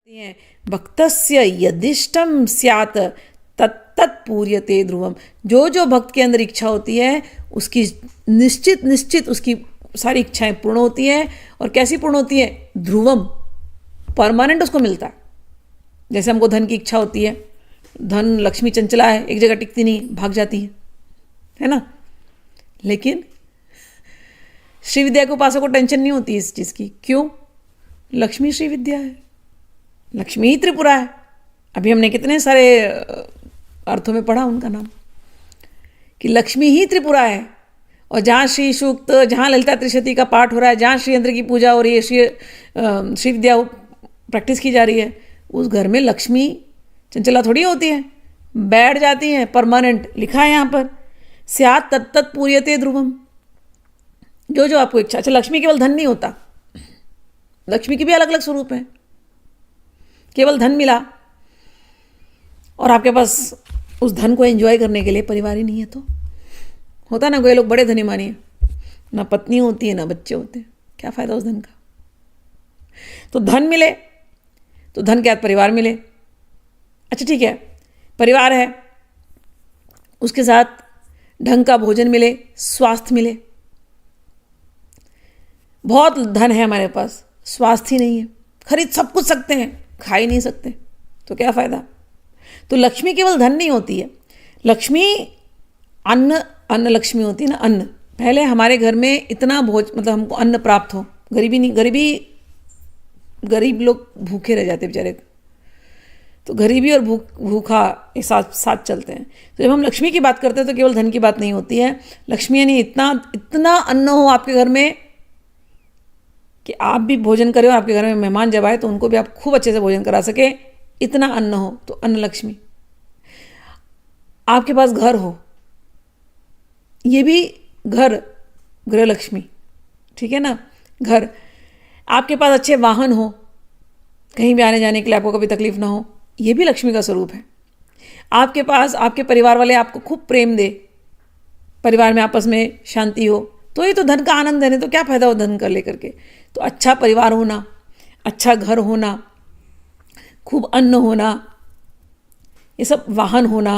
हैं भक्तस्य यदिष्टम स्यात् तत्तत् पूर्यते ध्रुवम। जो जो भक्त के अंदर इच्छा होती है उसकी निश्चित उसकी सारी इच्छाएं पूर्ण होती हैं। और कैसी पूर्ण होती है? ध्रुवम, परमानेंट उसको मिलता है। जैसे हमको धन की इच्छा होती है, धन लक्ष्मी चंचला है, एक जगह टिकती नहीं, भाग जाती है ना। लेकिन श्री विद्या के उपासक को टेंशन नहीं होती इस चीज़ की। क्यों? लक्ष्मी श्री विद्या है, लक्ष्मी ही त्रिपुरा है। अभी हमने कितने सारे अर्थों में पढ़ा उनका नाम कि लक्ष्मी ही त्रिपुरा है। और जहाँ श्री सूक्त, जहाँ ललिता त्रिशती का पाठ हो रहा है, जहाँ श्री यंत्र की पूजा हो रही है, श्री विद्या प्रैक्टिस की जा रही है, उस घर में लक्ष्मी चंचला थोड़ी होती है, बैठ जाती हैं परमानेंट। लिखा है यहाँ पर स्यात् तत्तत् पूर्यते ध्रुवम। जो जो आपको इच्छा। अच्छा, लक्ष्मी केवल धन नहीं होता, लक्ष्मी के भी अलग अलग स्वरूप हैं। केवल धन मिला और आपके पास उस धन को एंजॉय करने के लिए परिवार ही नहीं है तो होता ना। कोई लोग बड़े धनी मानिए, ना पत्नी होती है ना बच्चे होते हैं, क्या फ़ायदा उस धन का। तो धन मिले तो धन के साथ परिवार मिले। अच्छा ठीक है, परिवार है, उसके साथ ढंग का भोजन मिले, स्वास्थ्य मिले। बहुत धन है हमारे पास, स्वास्थ्य ही नहीं है, खरीद सब कुछ सकते हैं, खा ही नहीं सकते, तो क्या फ़ायदा। तो लक्ष्मी केवल धन नहीं होती है, लक्ष्मी अन्न लक्ष्मी होती है ना। अन्न, पहले हमारे घर में इतना मतलब हमको अन्न प्राप्त हो। गरीब लोग भूखे रह जाते बेचारे, तो गरीबी और भूखा एक साथ चलते हैं। तो जब हम लक्ष्मी की बात करते हैं तो केवल धन की बात नहीं होती है। लक्ष्मी यानी इतना अन्न हो आपके घर में कि आप भी भोजन करें और आपके घर में मेहमान जब आए तो उनको भी आप खूब अच्छे से भोजन करा सके, इतना अन्न हो, तो अन्न लक्ष्मी। आपके पास घर हो, ये भी घर, गृह लक्ष्मी, ठीक है ना। घर, आपके पास अच्छे वाहन हो, कहीं भी आने जाने के लिए आपको कभी तकलीफ ना हो, ये भी लक्ष्मी का स्वरूप है। आपके पास आपके परिवार वाले आपको खूब प्रेम दे, परिवार में आपस में शांति हो, तो ये तो धन का आनंद है। नहीं तो क्या फ़ायदा हो धन कर लेकर के। तो अच्छा परिवार होना, अच्छा घर होना, खूब अन्न होना, ये सब वाहन होना,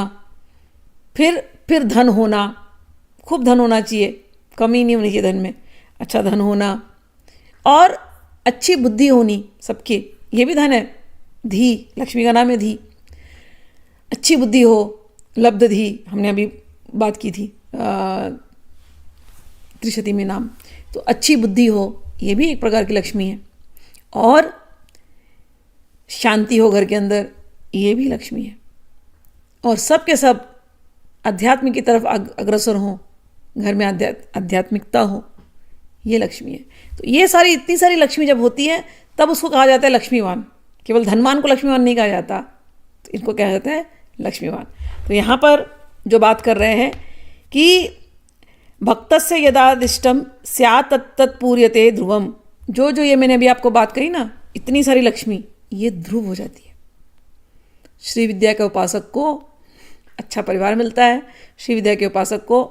फिर धन होना, खूब धन होना चाहिए, कमी नहीं होनी चाहिए धन में, अच्छा धन होना और अच्छी बुद्धि होनी सबकी, ये भी धन है। धी, लक्ष्मी का नाम है धी। अच्छी बुद्धि हो, लब्ध धी, हमने अभी बात की थी त्रिशती में नाम। तो अच्छी बुद्धि हो, ये भी एक प्रकार की लक्ष्मी है। और शांति हो घर के अंदर, ये भी लक्ष्मी है। और सब के सब अध्यात्म की तरफ अग्रसर हो, घर में आध्यात्मिकता हो, ये लक्ष्मी है। तो ये सारी इतनी सारी लक्ष्मी जब होती है तब उसको कहा जाता है लक्ष्मीवान। केवल धनवान को लक्ष्मीवान नहीं कहा जाता, तो इनको कहा जाता है लक्ष्मीवान। तो यहाँ पर जो बात कर रहे हैं कि भक्तस्य यदादिष्टम स्यात् तत्तत् पूर्यते ध्रुवम। जो जो ये मैंने अभी आपको बात कही ना, इतनी सारी लक्ष्मी, ये ध्रुव हो जाती है। श्री विद्या के उपासक को अच्छा परिवार मिलता है, श्री विद्या के उपासक को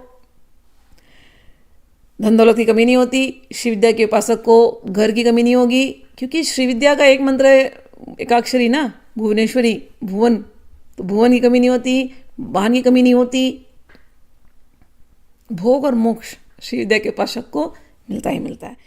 धन दौलत की कमी नहीं होती, श्री विद्या के उपासक को घर की कमी नहीं होगी। क्योंकि श्री विद्या का एक मंत्र है एकाक्षरी ना, भुवनेश्वरी, भुवन। तो भुवन की कमी नहीं होती, वाहन की कमी नहीं होती, भोग और मोक्ष श्री विद्या के उपासक को मिलता ही मिलता है।